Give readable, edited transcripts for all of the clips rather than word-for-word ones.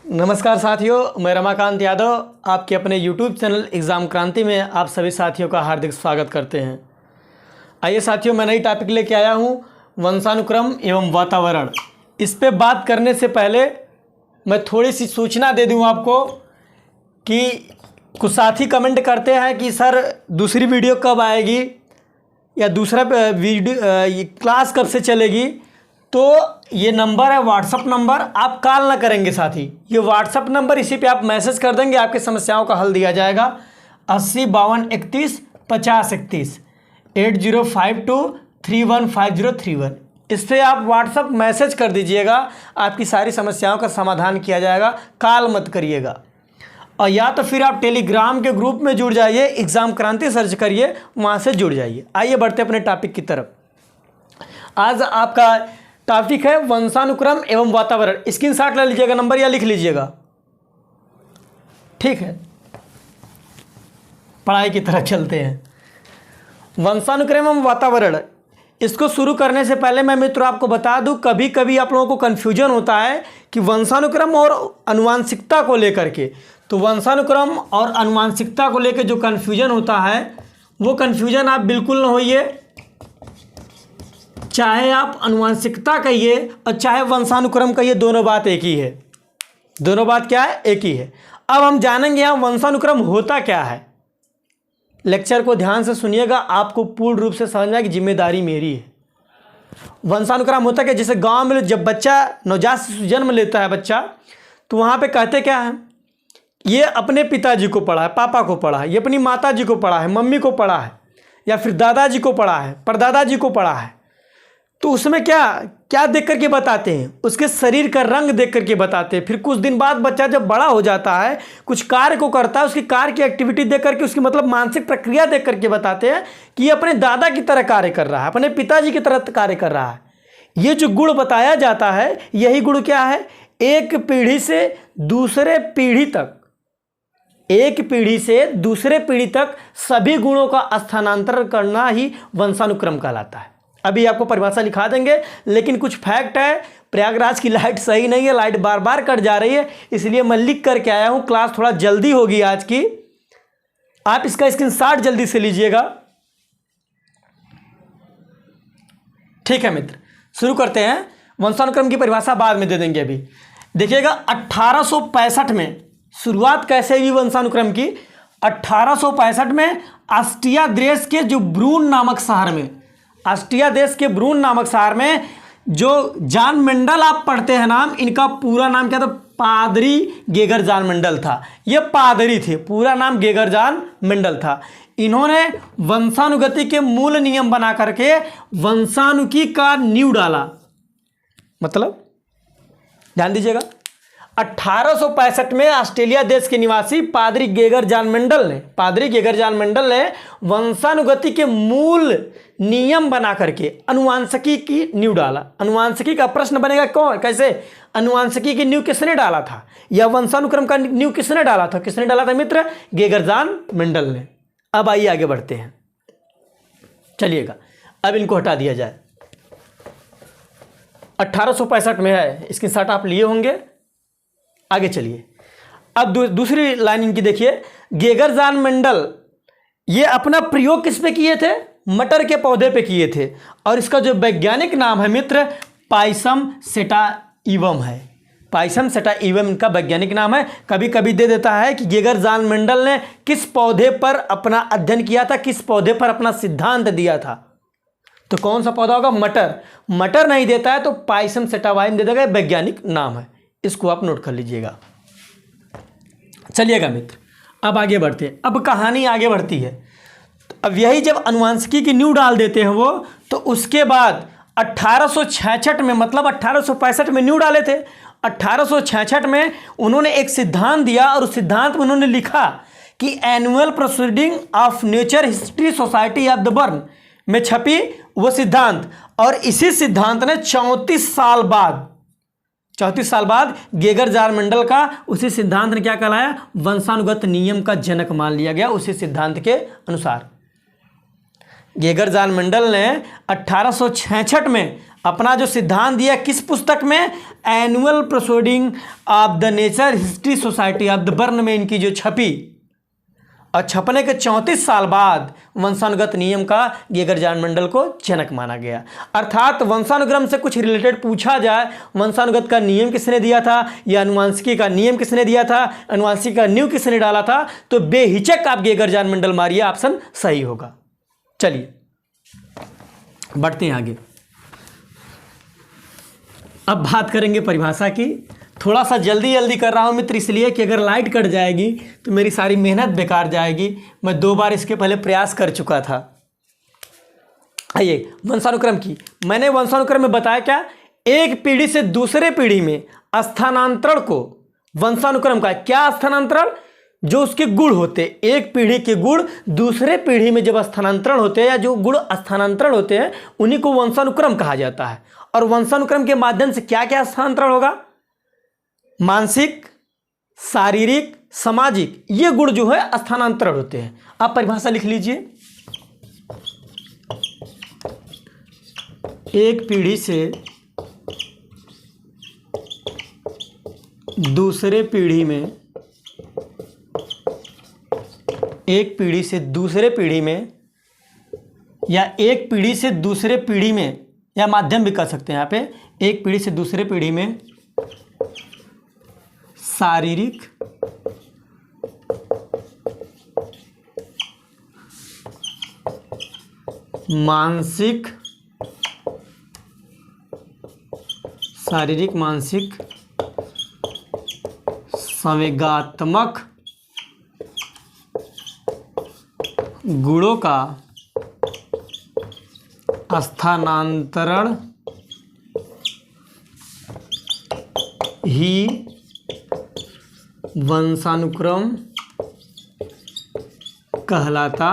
नमस्कार साथियों, मैं रमाकांत यादव आपके अपने YouTube चैनल एग्ज़ाम क्रांति में आप सभी साथियों का हार्दिक स्वागत करते हैं। आइए साथियों, मैं नई टॉपिक लेके आया हूँ, वंशानुक्रम एवं वातावरण। इस पे बात करने से पहले मैं थोड़ी सी सूचना दे दूँ आपको कि कुछ साथी कमेंट करते हैं कि सर दूसरी वीडियो कब आएगी या दूसरा वीडियो क्लास कब से चलेगी। तो ये नंबर है व्हाट्सअप नंबर, आप कॉल ना करेंगे साथी, ये व्हाट्सअप नंबर, इसी पे आप मैसेज कर देंगे, आपकी समस्याओं का हल दिया जाएगा। 80 52 31 50 31 8052315031 इस पर आप व्हाट्सअप मैसेज कर दीजिएगा, आपकी सारी समस्याओं का समाधान किया जाएगा। कॉल मत करिएगा। और या तो फिर आप टेलीग्राम के ग्रुप में जुड़ जाइए, एग्ज़ाम क्रांति सर्च करिए, वहाँ से जुड़ जाइए। आइए बढ़ते अपने टॉपिक की तरफ। आज आपका टॉपिक है वंशानुक्रम एवं वातावरण। स्क्रीनशॉट ले लीजिएगा नंबर या लिख लीजिएगा, ठीक है। पढ़ाई की तरफ चलते हैं। वंशानुक्रम एवं वातावरण, इसको शुरू करने से पहले मैं मित्रों आपको बता दूं, कभी कभी आप लोगों को कन्फ्यूजन होता है कि वंशानुक्रम और आनुवंशिकता को लेकर के। तो वंशानुक्रम और आनुवंशिकता को लेकर जो कन्फ्यूजन होता है, वो कन्फ्यूजन आप बिल्कुल ना होइए। चाहे आप आनुवंशिकता कहिए और चाहे वंशानुक्रम कहिए, दोनों बात एक ही है। दोनों बात क्या है? एक ही है। अब हम जानेंगे यहाँ वंशानुक्रम होता क्या है। लेक्चर को ध्यान से सुनिएगा, आपको पूर्ण रूप से समझना की जिम्मेदारी मेरी है। वंशानुक्रम होता क्या? जैसे गांव में जब बच्चा नवजात शिशु जन्म लेता है बच्चा, तो वहाँ पे कहते क्या है, ये अपने पिताजी को पढ़ा है, पापा को पढ़ा है, ये अपनी माता जी को पढ़ा है, मम्मी को पढ़ा है, या फिर दादाजी को पढ़ा है, परदादाजी को पढ़ा है। तो उसमें क्या क्या देख करके बताते हैं? उसके शरीर का रंग देख करके बताते हैं। फिर कुछ दिन बाद बच्चा जब बड़ा हो जाता है, कुछ कार्य को करता है, उसकी कार्य की एक्टिविटी देख करके, उसकी मतलब मानसिक प्रक्रिया देख करके बताते हैं कि ये अपने दादा की तरह कार्य कर रहा है, अपने पिताजी की तरह कार्य कर रहा है। ये जो गुण बताया जाता है, यही गुण क्या है? एक पीढ़ी से दूसरे पीढ़ी तक, एक पीढ़ी से दूसरे पीढ़ी तक सभी गुणों का स्थानांतरण करना ही वंशानुक्रम कहलाता है। अभी आपको परिभाषा लिखा देंगे, लेकिन कुछ फैक्ट है। प्रयागराज की लाइट सही नहीं है, लाइट बार बार कट जा रही है, इसलिए मैं लिख करके आया हूं। क्लास थोड़ा जल्दी होगी आज की, आप इसका स्क्रीनशॉट जल्दी से लीजिएगा, ठीक है मित्र। शुरू करते हैं। वंशानुक्रम की परिभाषा बाद में दे देंगे। अभी देखिएगा 1865 में शुरुआत कैसे हुई वंशानुक्रम की। 1865 में ऑस्ट्रिया देश के जो ब्रून नामक शहर में, ऑस्ट्रिया देश के ब्रून नामक शहर में जो जॉन मेंडल आप पढ़ते हैं नाम, इनका पूरा नाम क्या था? पादरी गेगर जॉन मेंडल था। ये पादरी थे, पूरा नाम गेगर जॉन मेंडल था। इन्होंने वंशानुगति के मूल नियम बना करके वंशानुकी का नींव डाला। मतलब ध्यान दीजिएगा, 1865 में ऑस्ट्रेलिया देश के निवासी पादरी गेगर जॉन मेंडल ने वंशानुगति के मूल नियम बना करके अनुवांशिकी की नींव डाला। अनुवांशिकी का प्रश्न बनेगा कौन, कैसे? अनुवांशिकी की नींव किसने डाला था, या वंशानुक्रम का नींव किसने डाला था? किसने डाला था मित्र? गेगर जॉन मेंडल ने। अब आइए आगे बढ़ते हैं। चलिएगा, अब इनको हटा दिया जाए। 1865 में है, इसकी शर्ट आप लिए होंगे। आगे चलिए। अब दूसरी लाइन इनकी देखिए। गेगर जॉन मेंडल ये अपना प्रयोग किस पे किए थे? मटर के पौधे पे किए थे। और इसका जो वैज्ञानिक नाम है मित्र, पाइसम सेटाइवम है। पाइसम सेटाइवम इनका वैज्ञानिक नाम है। कभी कभी दे देता है कि गेगर जॉन मेंडल ने किस पौधे पर अपना अध्ययन किया था, किस पौधे पर अपना सिद्धांत दिया था। तो कौन सा पौधा होगा? मटर। मटर नहीं देता है तो पाइसम सेटाइवम दे देगा, वैज्ञानिक नाम है। इसको आप नोट कर लीजिएगा। चलिएगा मित्र, अब आगे बढ़ते हैं। अब कहानी आगे बढ़ती है। अब यही जब अनुवांशिकी की नींव डाल देते हैं वो, तो उसके बाद 1866 में, मतलब 1865 में नींव डाले थे, 1866 में उन्होंने एक सिद्धांत दिया, और उस सिद्धांत में उन्होंने लिखा कि annual proceeding of nature history society of the burn में छपी वो सिद्धांत। और इसी सिद्धांत ने 34 साल बाद गेगर जॉन मेंडल का उसी सिद्धांत ने क्या कहलाया? वंशानुगत नियम का जनक मान लिया गया। उसी सिद्धांत के अनुसार गेगर जॉन मेंडल ने 1866 में अपना जो सिद्धांत दिया किस पुस्तक में, annual proceeding of the nature history society of the burn में इनकी जो छपी, और छपने के 34 साल बाद वंशानुगत नियम का गेगर-जान मंडल को जनक माना गया। अर्थात वंशानुक्रम से कुछ रिलेटेड पूछा जाए, वंशानुगत का नियम किसने दिया था या अनुवांशिकी का नियम किसने दिया था, अनुवांशिकी का नींव किसने डाला था, तो बेहिचक आप गेगर-जान मंडल मारिए, ऑप्शन सही होगा। चलिए बढ़ते हैं आगे। अब बात करेंगे परिभाषा की। थोड़ा सा जल्दी कर रहा हूँ मित्र, इसलिए कि अगर लाइट कट जाएगी तो मेरी सारी मेहनत बेकार जाएगी। मैं 2 बार इसके पहले प्रयास कर चुका था। आइए वंशानुक्रम की, मैंने वंशानुक्रम में बताया क्या, एक पीढ़ी से दूसरे पीढ़ी में स्थानांतरण को वंशानुक्रम का क्या स्थानांतरण, जो उसके गुण होते, एक पीढ़ी के गुण दूसरे पीढ़ी में जब स्थानांतरण होते हैं या जो गुण स्थानांतरण होते हैं उन्हीं को वंशानुक्रम कहा जाता है। और वंशानुक्रम के माध्यम से क्या क्या स्थानांतरण होगा, मानसिक, शारीरिक, सामाजिक, ये गुण जो है स्थानांतरण होते हैं। आप परिभाषा लिख लीजिए। एक पीढ़ी से दूसरे पीढ़ी में, एक पीढ़ी से दूसरे पीढ़ी में या एक पीढ़ी से दूसरे पीढ़ी में, या माध्यम भी कर सकते हैं यहाँ पे, एक पीढ़ी से दूसरे पीढ़ी में शारीरिक, मानसिक, शारीरिक मानसिक संवेगात्मक गुणों का स्थानांतरण ही वंशानुक्रम कहलाता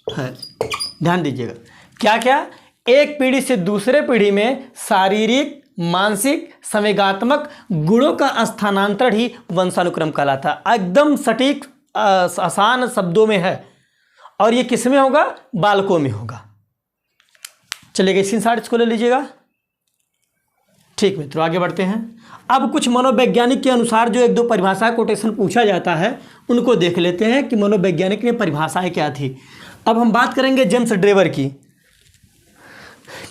है। ध्यान दीजिएगा, क्या क्या, एक पीढ़ी से दूसरे पीढ़ी में शारीरिक, मानसिक, संवेगात्मक गुणों का स्थानांतरण ही वंशानुक्रम कहलाता है। एकदम सटीक आसान शब्दों में है, और ये किस में होगा, बालकों में होगा। चलिए स्क्रीनशॉट इसको ले लीजिएगा। ठीक मित्रों, आगे बढ़ते हैं। अब कुछ मनोवैज्ञानिक के अनुसार जो 1-2 परिभाषा कोटेशन पूछा जाता है उनको देख लेते हैं कि मनोवैज्ञानिक में परिभाषाएं क्या थी। अब हम बात करेंगे जेम्स ड्रेवर की।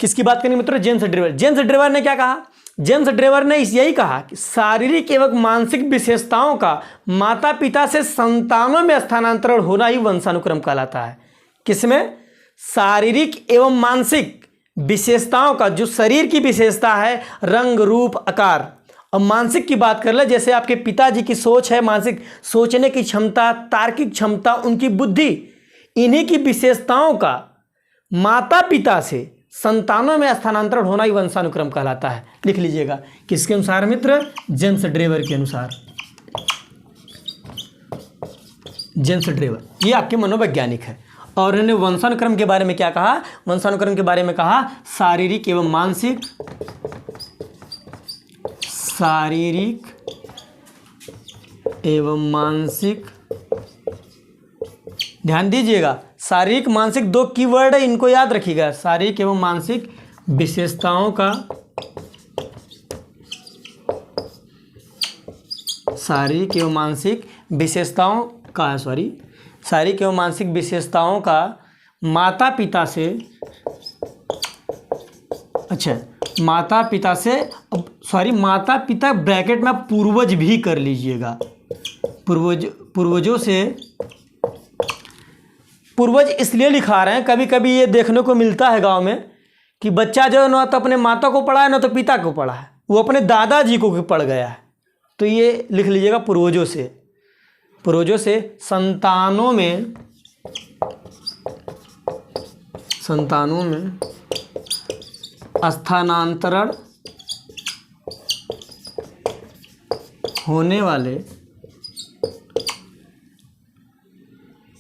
किसकी बात करेंगे मित्रों, जेम्स ड्रेवर। जेम्स ड्रेवर ने क्या कहा, जेम्स ड्रेवर ने यही कहा कि शारीरिक एवं मानसिक विशेषताओं का माता पिता से संतानों में स्थानांतरण होना ही वंशानुक्रम कहलाता है। किसमें, शारीरिक एवं मानसिक विशेषताओं का, जो शरीर की विशेषता है, रंग, रूप, आकार, और मानसिक की बात कर ले, जैसे आपके पिताजी की सोच है, मानसिक सोचने की क्षमता, तार्किक क्षमता, उनकी बुद्धि, इन्हीं की विशेषताओं का माता पिता से संतानों में स्थानांतरण होना ही वंशानुक्रम कहलाता है। लिख लीजिएगा, किसके अनुसार मित्र, जेम्स ड्रेवर के अनुसार। जेम्स ड्रेवर ये आपके मनोवैज्ञानिक है, और इन्होंने वंशानुक्रम के बारे में क्या कहा, वंशानुक्रम के बारे में कहा शारीरिक एवं मानसिक, शारीरिक एवं मानसिक, ध्यान दीजिएगा, शारीरिक मानसिक 2 कीवर्ड है, इनको याद रखिएगा। शारीरिक एवं मानसिक विशेषताओं का, शारीरिक एवं मानसिक विशेषताओं का, शारीरिक एवं मानसिक विशेषताओं का माता पिता से, अच्छा माता पिता से, माता पिता ब्रैकेट में पूर्वज भी कर लीजिएगा, पूर्वजों से, पूर्वज इसलिए लिखा रहे हैं, कभी कभी ये देखने को मिलता है गांव में कि बच्चा जो है ना तो अपने माता को पढ़ा है ना तो पिता को पढ़ा है, वो अपने दादाजी को पढ़ गया है, तो ये लिख लीजिएगा पूर्वजों से, पूर्वजों से संतानों में स्थानांतरण होने वाले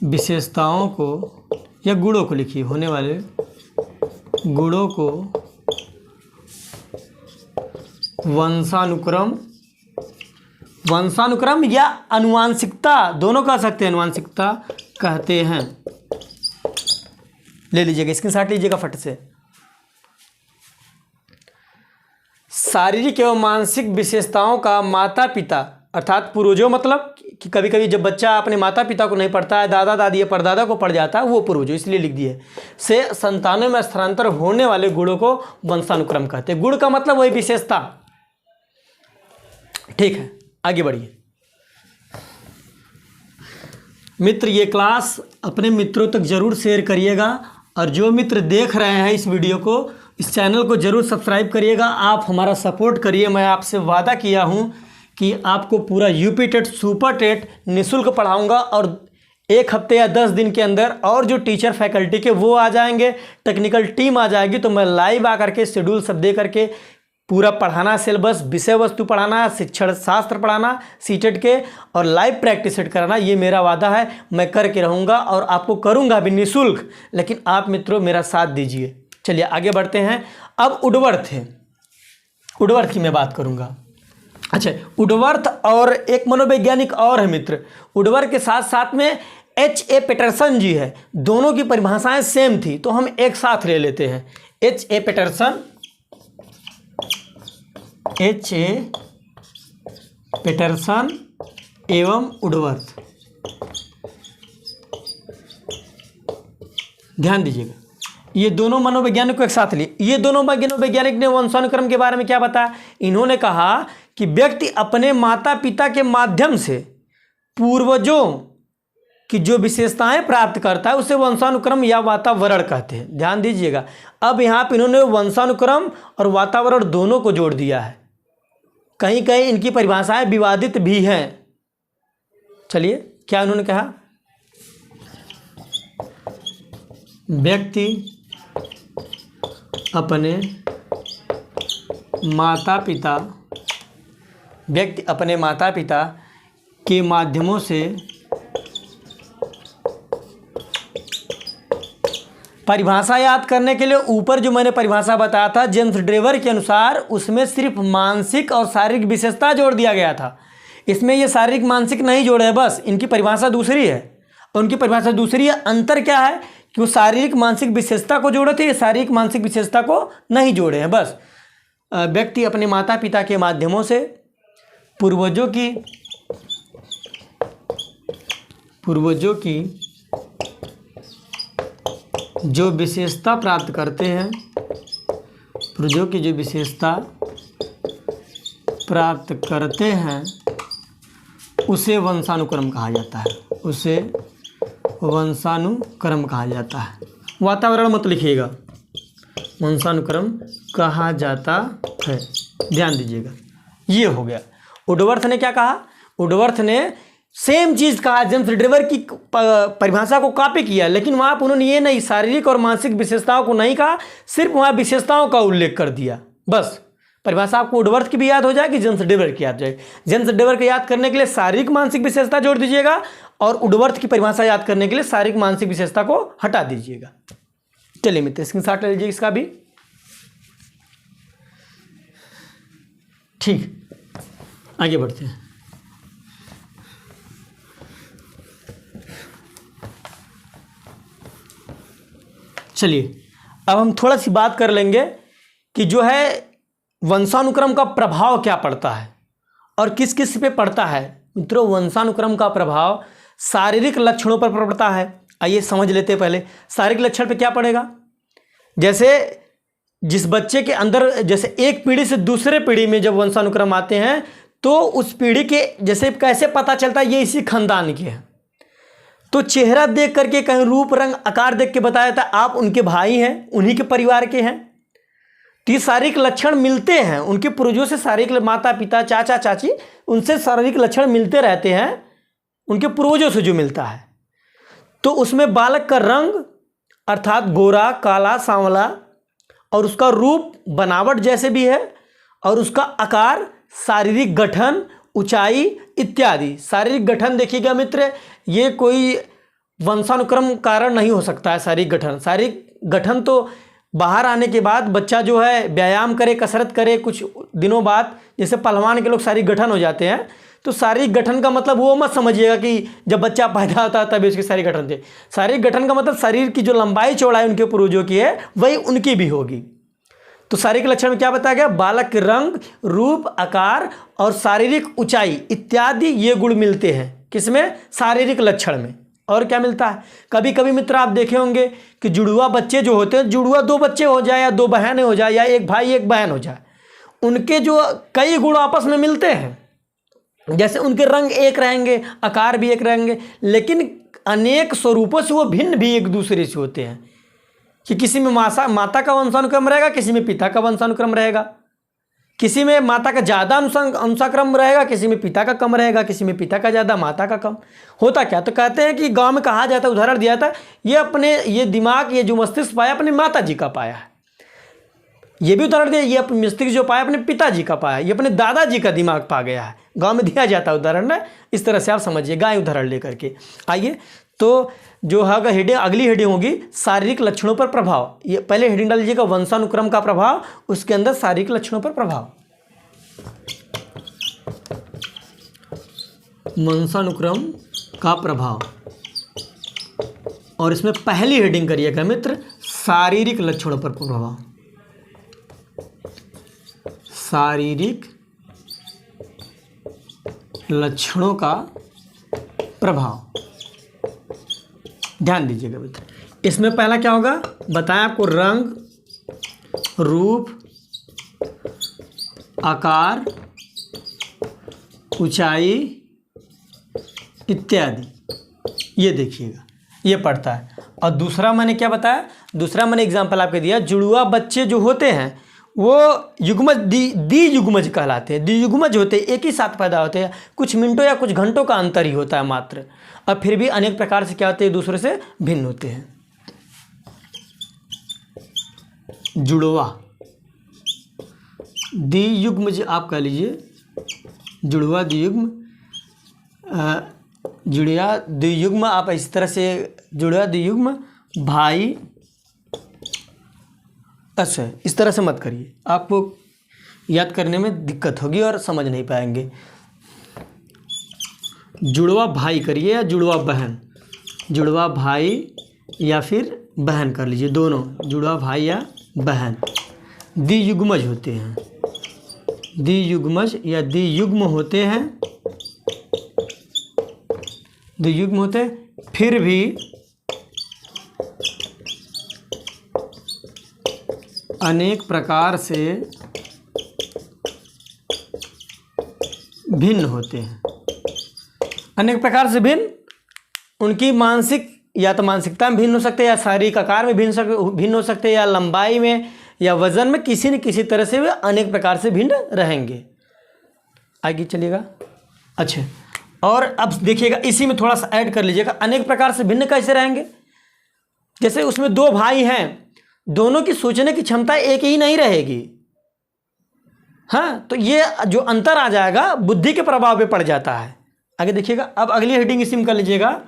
विशेषताओं को या गुणों को लिखिए, होने वाले गुणों को वंशानुक्रम या अनुवांशिकता, दोनों कह सकते हैं, अनुवांशिकता कहते हैं। ले लीजिएगा, स्क्रीनशॉट लीजिएगा फट से। शारीरिक एवं मानसिक विशेषताओं का माता पिता अर्थात पूर्वजों, मतलब कि कभी कभी जब बच्चा अपने माता पिता को नहीं पढ़ता है, दादा दादी या परदादा को पढ़ जाता है, वो पूर्वजों इसलिए लिख दिए से संतानों में स्थानांतर होने वाले गुणों को वंशानुक्रम कहते हैं। गुण का मतलब वही विशेषता। ठीक है, आगे बढ़िए मित्र। ये क्लास अपने मित्रों तक जरूर शेयर करिएगा और जो मित्र देख रहे हैं इस वीडियो को, इस चैनल को जरूर सब्सक्राइब करिएगा। आप हमारा सपोर्ट करिए। मैं आपसे वादा किया हूँ कि आपको पूरा यूपी टेट सुपर टेट निःशुल्क पढ़ाऊँगा और 1 हफ्ते या 10 दिन के अंदर और जो टीचर फैकल्टी के वो आ जाएंगे, टेक्निकल टीम आ जाएगी, तो मैं लाइव आकर के शेड्यूल सब दे करके पूरा पढ़ाना, सिलेबस विषय वस्तु पढ़ाना, शिक्षण शास्त्र पढ़ाना, सीटेट के और लाइव प्रैक्टिस सेट कराना, ये मेरा वादा है। मैं करके रहूँगा और आपको करूँगा भी निःशुल्क, लेकिन आप मित्रों मेरा साथ दीजिए। चलिए आगे बढ़ते हैं। अब उडवर्थ है, उडवर्थ की मैं बात करूँगा। अच्छा, उडवर्थ और एक मनोवैज्ञानिक और है मित्र। उडवर्थ के साथ साथ में H.A. पैटरसन जी है। दोनों की परिभाषाएं सेम थी, तो हम एक साथ ले लेते हैं। H.A. Patterson, H.A. पैटरसन एवं उडवर्थ, ध्यान दीजिएगा। ये दोनों मनोवैज्ञानिक को एक साथ लिए। ये दोनों मनोवैज्ञानिक ने वंशानुक्रम के बारे में क्या बताया? इन्होंने कहा कि व्यक्ति अपने माता पिता के माध्यम से पूर्वजों की जो विशेषताएं प्राप्त करता है उसे वंशानुक्रम या वातावरण कहते हैं। ध्यान दीजिएगा। अब यहाँ पर इन्होंने वंशानुक्रम और वातावरण दोनों को जोड़ दिया है। कहीं कहीं इनकी परिभाषाएं विवादित भी हैं। चलिए, क्या उन्होंने कहा? व्यक्ति अपने माता पिता के माध्यमों से परिभाषा याद करने के लिए ऊपर जो मैंने परिभाषा बताया था जेम्स ड्रेवर के अनुसार, उसमें सिर्फ मानसिक और शारीरिक विशेषता जोड़ दिया गया था। इसमें ये शारीरिक मानसिक नहीं जोड़े हैं, बस इनकी परिभाषा दूसरी है। उनकी परिभाषा दूसरी है। अंतर क्या है कि वो शारीरिक मानसिक विशेषता को जोड़े थे, शारीरिक मानसिक विशेषता को नहीं जोड़े हैं। बस व्यक्ति अपने माता पिता के माध्यमों से पूर्वजों की जो विशेषता प्राप्त करते हैं, पूर्वजों की जो विशेषता प्राप्त करते हैं उसे वंशानुक्रम कहा जाता है। उसे वंशानुक्रम कहा जाता है। वातावरण मत लिखिएगा, वंशानुक्रम कहा जाता है। ध्यान दीजिएगा। ये हो गया। उडवर्थ ने क्या कहा? उडवर्थ ने सेम चीज़ कहा, जेम्स ड्रेवर की परिभाषा को कॉपी किया, लेकिन वहाँ पर उन्होंने ये नहीं शारीरिक और मानसिक विशेषताओं को नहीं कहा, सिर्फ वहाँ विशेषताओं का उल्लेख कर दिया। बस परिभाषा आपको उडवर्थ की भी याद हो जाएगी, जेम्स ड्रेवर की याद जाएगी। जेम्स ड्रेवर को याद करने के लिए शारीरिक मानसिक विशेषता जोड़ दीजिएगा और उडवर्थ की परिभाषा याद करने के लिए शारीरिक मानसिक विशेषता को हटा दीजिएगा। चलिए मित्र, स्क्रीनशॉट ले लीजिए इसका भी। ठीक, आगे बढ़ते हैं। चलिए अब हम थोड़ा सी बात कर लेंगे कि जो है वंशानुक्रम का प्रभाव क्या पड़ता है और किस किस पे पड़ता है। मित्रों, वंशानुक्रम का प्रभाव शारीरिक लक्षणों पर पड़ता है। आइए समझ लेते हैं पहले शारीरिक लक्षण पे क्या पड़ेगा। जैसे जिस बच्चे के अंदर, जैसे एक पीढ़ी से दूसरे पीढ़ी में जब वंशानुक्रम आते हैं तो उस पीढ़ी के जैसे कैसे पता चलता है, ये इसी खानदान के हैं। तो चेहरा देख करके, कहीं रूप रंग आकार देख के बताया जाता है आप उनके भाई हैं, उन्हीं के परिवार के हैं। तो ये शारीरिक लक्षण मिलते हैं उनके पूर्वजों से। शारीरिक माता पिता चाचा चाची, उनसे शारीरिक लक्षण मिलते रहते हैं उनके पूर्वजों से जो मिलता है। तो उसमें बालक का रंग अर्थात गोरा, काला, सांवला, और उसका रूप बनावट जैसे भी है, और उसका आकार, शारीरिक गठन, ऊंचाई इत्यादि। शारीरिक गठन देखिएगा मित्र, ये कोई वंशानुक्रम कारण नहीं हो सकता है। शारीरिक गठन तो बाहर आने के बाद बच्चा जो है व्यायाम करे, कसरत करे, कुछ दिनों बाद जैसे पहलवान के लोग शारीरिक गठन हो जाते हैं। तो शारीरिक गठन का मतलब वो मत समझिएगा कि जब बच्चा पैदा होता है तभी उसके शारीरिक गठन थे। शारीरिक गठन का मतलब शरीर की जो लंबाई चौड़ाई उनके पूर्वजों की है वही उनकी भी होगी। तो शारीरिक लक्षण में क्या बताया गया? बालक के रंग, रूप, आकार और शारीरिक ऊंचाई इत्यादि ये गुण मिलते हैं। किसमें? शारीरिक लक्षण में। और क्या मिलता है? कभी कभी मित्र आप देखे होंगे कि जुड़वा बच्चे जो होते हैं, जुड़वा 2 बच्चे हो जाए या 2 बहनें हो जाए या एक भाई एक बहन हो जाए, उनके जो कई गुण आपस में मिलते हैं। जैसे उनके रंग एक रहेंगे, आकार भी एक रहेंगे, लेकिन अनेक स्वरूपों से वो भिन्न भी एक दूसरे से होते हैं। कि किसी में माता का वंशानुक्रम रहेगा, किसी में पिता का वंशानुक्रम रहेगा, किसी में माता का ज़्यादा अंशाक्रम रहेगा, किसी में पिता का कम रहेगा, किसी में पिता का ज़्यादा माता का कम। होता क्या? तो कहते हैं कि गांव में कहा जाता है, उदाहरण दिया था, ये दिमाग, ये जो मस्तिष्क पाया अपने माता जी का पाया है। ये भी उदाहरण दिया, ये अपने मस्तिष्क जो पाया अपने पिताजी का पाया, ये अपने दादाजी का दिमाग पा गया है। गांव में दिया जाता है उदाहरण ना, इस तरह से आप समझिए, गाय उदाहरण लेकर के। आइए, तो जो है हेडिंग, अगली हेडिंग होगी शारीरिक लक्षणों पर प्रभाव। ये पहले हेडिंग डाल लीजिएगा वंशानुक्रम का प्रभाव, उसके अंदर शारीरिक लक्षणों पर प्रभाव। वंशानुक्रम का प्रभाव, और इसमें पहली हेडिंग करिएगा मित्र शारीरिक लक्षणों पर प्रभाव। शारीरिक लक्षणों का प्रभाव, ध्यान दीजिएगा मित्र। इसमें पहला क्या होगा बताएं आपको? रंग, रूप, आकार, ऊंचाई इत्यादि, ये देखिएगा, ये पढ़ता है। और दूसरा मैंने क्या बताया? दूसरा मैंने एग्जाम्पल आपको दिया, जुड़वा बच्चे जो होते हैं वो युग्मज द्वियुग्मज कहलाते हैं। द्वियुग्मज होते हैं, एक ही साथ पैदा होते हैं, कुछ मिनटों या कुछ घंटों का अंतर ही होता है मात्र, और फिर भी अनेक प्रकार से क्या होते हैं? दूसरे से भिन्न होते हैं। जुड़वा द्वियुग्मज आप कह लीजिए, जुड़वा द्वियुग्म, जुड़वा द्वियुग्म आप इस तरह से, जुड़वा द्वियुग्म भाई, अच्छा इस तरह से मत करिए, आपको याद करने में दिक्कत होगी और समझ नहीं पाएंगे। जुड़वा भाई करिए या जुड़वा बहन, जुड़वा भाई या फिर बहन कर लीजिए, दोनों जुड़वा भाई या बहन। द्वियुग्मज होते हैं, द्वियुग्मज या द्वियुग्म होते हैं, द्वियुग्म होते हैं, फिर भी अनेक प्रकार से भिन्न होते हैं। अनेक प्रकार से भिन्न, उनकी मानसिक, या तो मानसिकता में भिन्न हो सकते हैं, या शारीरिक आकार में भिन्न हो सकते हैं, या लंबाई में या वजन में, किसी न किसी तरह से वे अनेक प्रकार से भिन्न रहेंगे। आगे चलिएगा। अच्छा, और अब देखिएगा इसी में थोड़ा सा ऐड कर लीजिएगा, अनेक प्रकार से भिन्न कैसे रहेंगे? जैसे उसमें 2 भाई हैं, दोनों की सोचने की क्षमता एक ही नहीं रहेगी। हाँ, तो ये जो अंतर आ जाएगा बुद्धि के प्रभाव पे पड़ जाता है। आगे देखिएगा, अब अगली हेडिंग इसी में कर लीजिएगा,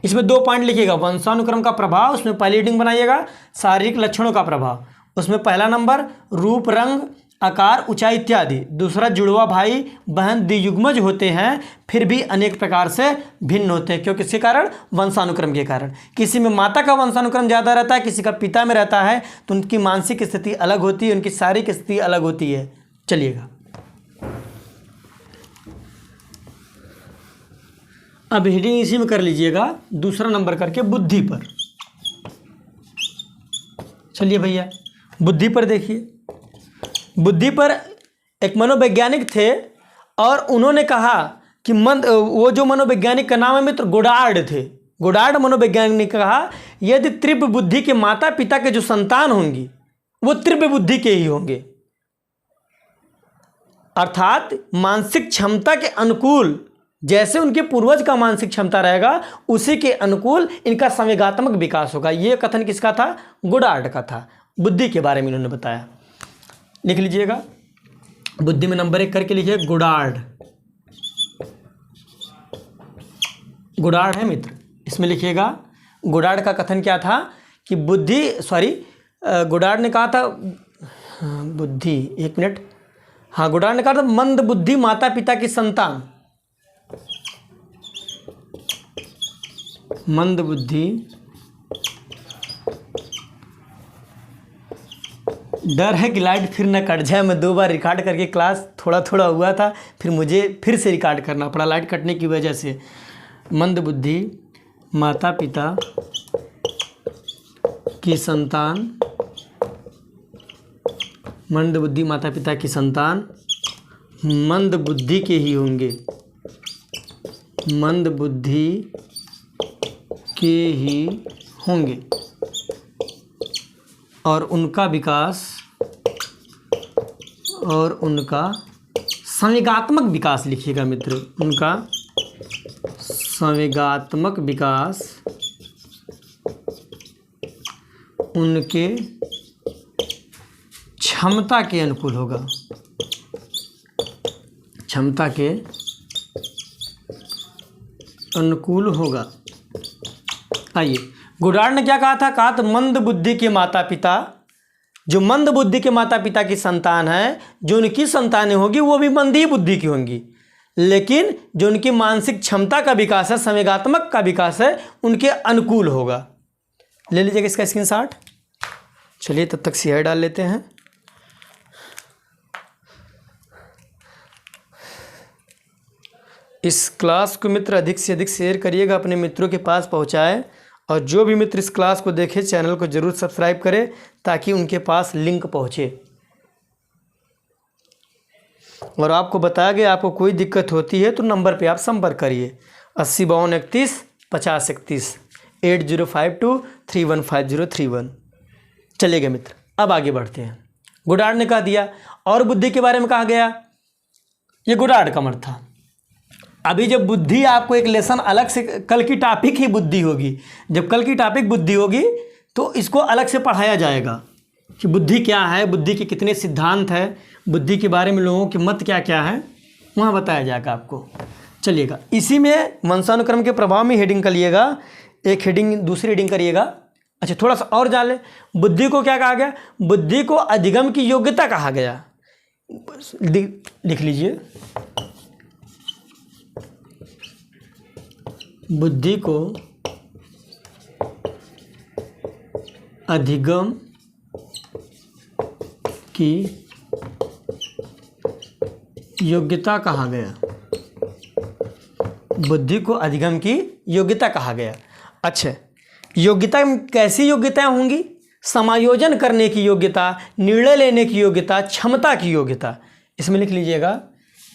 इसमें 2 पॉइंट लिखिएगा, वंशानुक्रम का प्रभाव, उसमें पहली हेडिंग बनाइएगा शारीरिक लक्षणों का प्रभाव, उसमें पहला नंबर रूप, रंग, आकार, ऊंचाई इत्यादि। दूसरा जुड़वा भाई बहन द्वियुग्मज होते हैं, फिर भी अनेक प्रकार से भिन्न होते हैं। क्यों? किसके कारण? वंशानुक्रम के कारण। किसी में माता का वंशानुक्रम ज़्यादा रहता है, किसी का पिता में रहता है, तो उनकी मानसिक स्थिति अलग होती है, उनकी शारीरिक स्थिति अलग होती है। चलिएगा, अब हेडिंग इसी में कर लीजिएगा, दूसरा नंबर करके बुद्धि पर। चलिए भैया, बुद्धि पर देखिए। बुद्धि पर एक मनोवैज्ञानिक थे और उन्होंने कहा कि वो जो मनोवैज्ञानिक का नाम है मित्र गोडार्ड थे। गोडार्ड मनोवैज्ञानिक ने कहा यदि तीव्र बुद्धि के माता पिता के जो संतान होंगी वो तीव्र बुद्धि के ही होंगे, अर्थात मानसिक क्षमता के अनुकूल, जैसे उनके पूर्वज का मानसिक क्षमता रहेगा उसी के अनुकूल इनका संवेगात्मक विकास होगा। ये कथन किसका था? गोडार्ड का था। बुद्धि के बारे में इन्होंने बताया। लिख लीजिएगा, बुद्धि में नंबर 1 करके लिखिए गोडार्ड। गोडार्ड है मित्र, इसमें लिखिएगा गोडार्ड का कथन क्या था कि गोडार्ड ने कहा था बुद्धि, 1 मिनट, हाँ, गोडार्ड ने कहा था मंद बुद्धि माता पिता की संतान, मंद बुद्धि डर है कि लाइट फिर न कट जाए। मैं 2 बार रिकॉर्ड करके क्लास थोड़ा थोड़ा हुआ था, फिर मुझे फिर से रिकॉर्ड करना पड़ा लाइट कटने की वजह से। मंदबुद्धि माता पिता की संतान, मंदबुद्धि माता पिता की संतान मंदबुद्धि के ही होंगे, मंदबुद्धि के ही होंगे और उनका विकास और उनका संवेगात्मक विकास लिखिएगा मित्र, उनका संवेगात्मक विकास उनके क्षमता के अनुकूल होगा, क्षमता के अनुकूल होगा। आइए, गुडार्ड ने क्या कहा था? कहा तो मंद बुद्धि के माता पिता, जो मंद बुद्धि के माता पिता की संतान है, जो उनकी संतानें होगी वो भी मंद ही बुद्धि की होंगी, लेकिन जो उनकी मानसिक क्षमता का विकास है, संवेगात्मक का विकास है, उनके अनुकूल होगा। ले लीजिएगा इसका स्क्रीनशॉट। चलिए तब तक सियाही डाल लेते हैं। इस क्लास को मित्र अधिक से अधिक शेयर करिएगा, अपने मित्रों के पास पहुंचाएं, और जो भी मित्र इस क्लास को देखें चैनल को ज़रूर सब्सक्राइब करें ताकि उनके पास लिंक पहुंचे। और आपको बताया गया, आपको कोई दिक्कत होती है तो नंबर पे आप संपर्क करिए 805231 5031 8052315031। चलिएगा मित्र, अब आगे बढ़ते हैं। गुडार्ड ने कहा दिया और बुद्धि के बारे में कहा गया, ये गुडार्ड का मत था। अभी जब बुद्धि, आपको एक लेसन अलग से, कल की टॉपिक ही बुद्धि होगी, जब कल की टॉपिक बुद्धि होगी तो इसको अलग से पढ़ाया जाएगा कि बुद्धि क्या है, बुद्धि के कितने सिद्धांत है, बुद्धि के बारे में लोगों के मत क्या क्या है, वहाँ बताया जाएगा आपको। चलिएगा, इसी में वंशानुक्रम के प्रभाव में हेडिंग करिएगा, एक हेडिंग दूसरी हेडिंग करिएगा। अच्छा, थोड़ा सा और जान ले, बुद्धि को क्या कहा गया? बुद्धि को अधिगम की योग्यता कहा गया। लिख लीजिए, बुद्धि को अधिगम की योग्यता कहा गया, बुद्धि को अधिगम की योग्यता कहा गया। अच्छा, योग्यता कैसी योग्यताएं होंगी? समायोजन करने की योग्यता, निर्णय लेने की योग्यता, क्षमता की योग्यता। इसमें लिख लीजिएगा,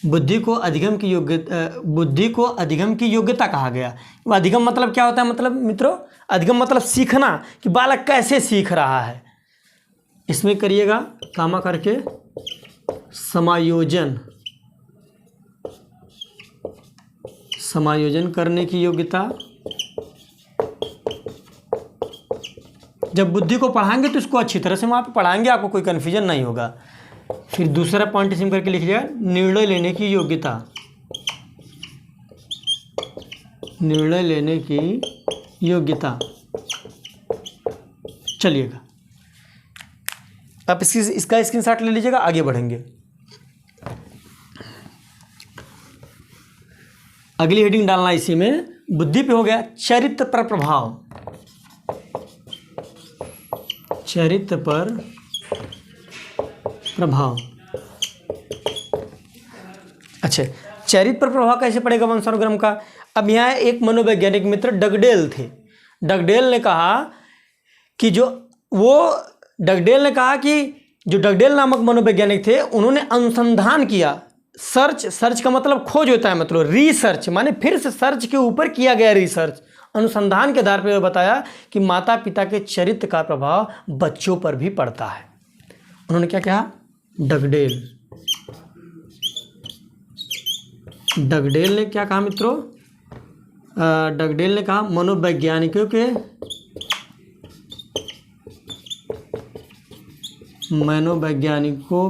बुद्धि को अधिगम की योग्यता, बुद्धि को अधिगम की योग्यता कहा गया। अधिगम मतलब क्या होता है? मतलब मित्रों, अधिगम मतलब सीखना, कि बालक कैसे सीख रहा है। इसमें करिएगा कामा करके समायोजन, समायोजन करने की योग्यता। जब बुद्धि को पढ़ाएंगे तो इसको अच्छी तरह से वहाँ पे पढ़ाएंगे, आपको कोई कन्फ्यूजन नहीं होगा। फिर दूसरा पॉइंट इसमें करके लिखिएगा, निर्णय लेने की योग्यता, निर्णय लेने की योग्यता। चलिएगा, आप इसका स्क्रीनशॉट ले लीजिएगा, आगे बढ़ेंगे। अगली हेडिंग डालना इसी में, बुद्धि पे हो गया चरित्र पर प्रभाव, चरित्र पर प्रभाव। अच्छा, चरित्र पर प्रभाव कैसे पड़ेगा वंशानुक्रम का? अब यहाँ एक मनोवैज्ञानिक मित्र डगडेल थे। डगडेल ने कहा कि जो डगडेल नामक मनोवैज्ञानिक थे, उन्होंने अनुसंधान किया। सर्च का मतलब खोज होता है, मतलब रिसर्च माने फिर से सर्च के ऊपर किया गया रिसर्च, अनुसंधान के आधार पर बताया कि माता पिता के चरित्र का प्रभाव बच्चों पर भी पड़ता है। उन्होंने क्या कहा? डगडेल ने क्या कहा मित्रों? डगडेल ने कहा मनोवैज्ञानिकों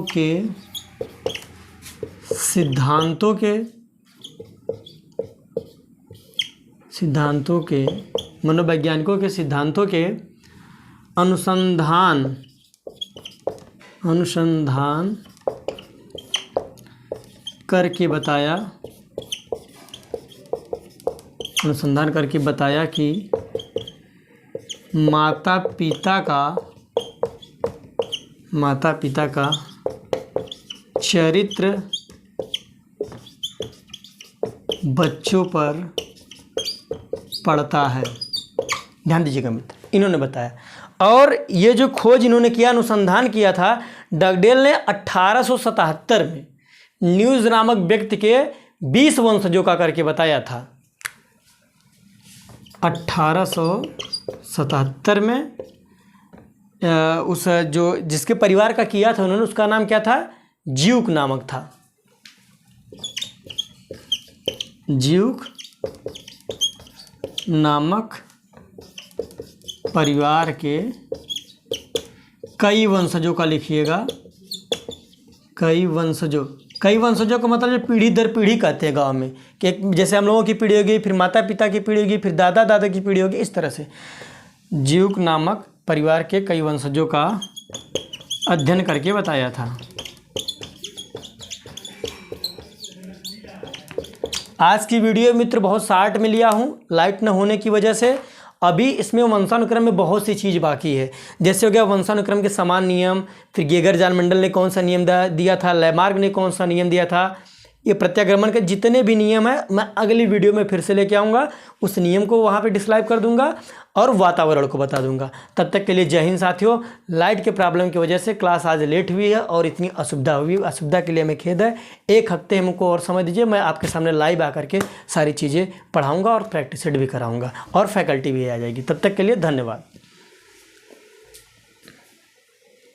के सिद्धांतों के अनुसंधान करके बताया कि माता पिता का माता पिता का चरित्र बच्चों पर पड़ता है। ध्यान दीजिएगा मित्र, इन्होंने बताया। और ये जो खोज इन्होंने किया, अनुसंधान किया था, डगडेल ने 1877 में न्यूज नामक व्यक्ति के 20 वंशजों का करके बताया था। 1877 में उस जो जिसके परिवार का किया था उन्होंने, उसका नाम क्या था? ज्यूक नामक था। ज्यूक नामक परिवार के कई वंशजों का लिखिएगा। कई वंशजों का मतलब जो पीढ़ी दर पीढ़ी कहते हैं गांव में, कि जैसे हम लोगों की पीढ़ी होगी, फिर माता पिता की पीढ़ी होगी, फिर दादा दादा की पीढ़ी होगी, इस तरह से ज्यूक नामक परिवार के कई वंशजों का अध्ययन करके बताया था। आज की वीडियो मित्र बहुत शार्ट में लिया हूँ, लाइट न होने की वजह से। अभी इसमें वंशानुक्रम में बहुत सी चीज़ बाकी है, जैसे हो गया वंशानुक्रम के समान नियम, फिर गेगर जान मंडल ने कौन सा नियम दिया था, लैमार्क ने कौन सा नियम दिया था, ये प्रत्यागमन के जितने भी नियम है मैं अगली वीडियो में फिर से लेके आऊँगा, उस नियम को वहाँ पे डिस्क्राइब कर दूंगा और वातावरण को बता दूंगा। तब तक के लिए जय हिंद साथियों। लाइट के प्रॉब्लम की वजह से क्लास आज लेट हुई है और इतनी असुविधा हुई, असुविधा के लिए हमें खेद है। एक हफ्ते हमको और समय दीजिए, मैं आपके सामने लाइव आकर के सारी चीज़ें पढ़ाऊँगा और प्रैक्टिस भी कराऊँगा और फैकल्टी भी आ जाएगी। तब तक के लिए धन्यवाद।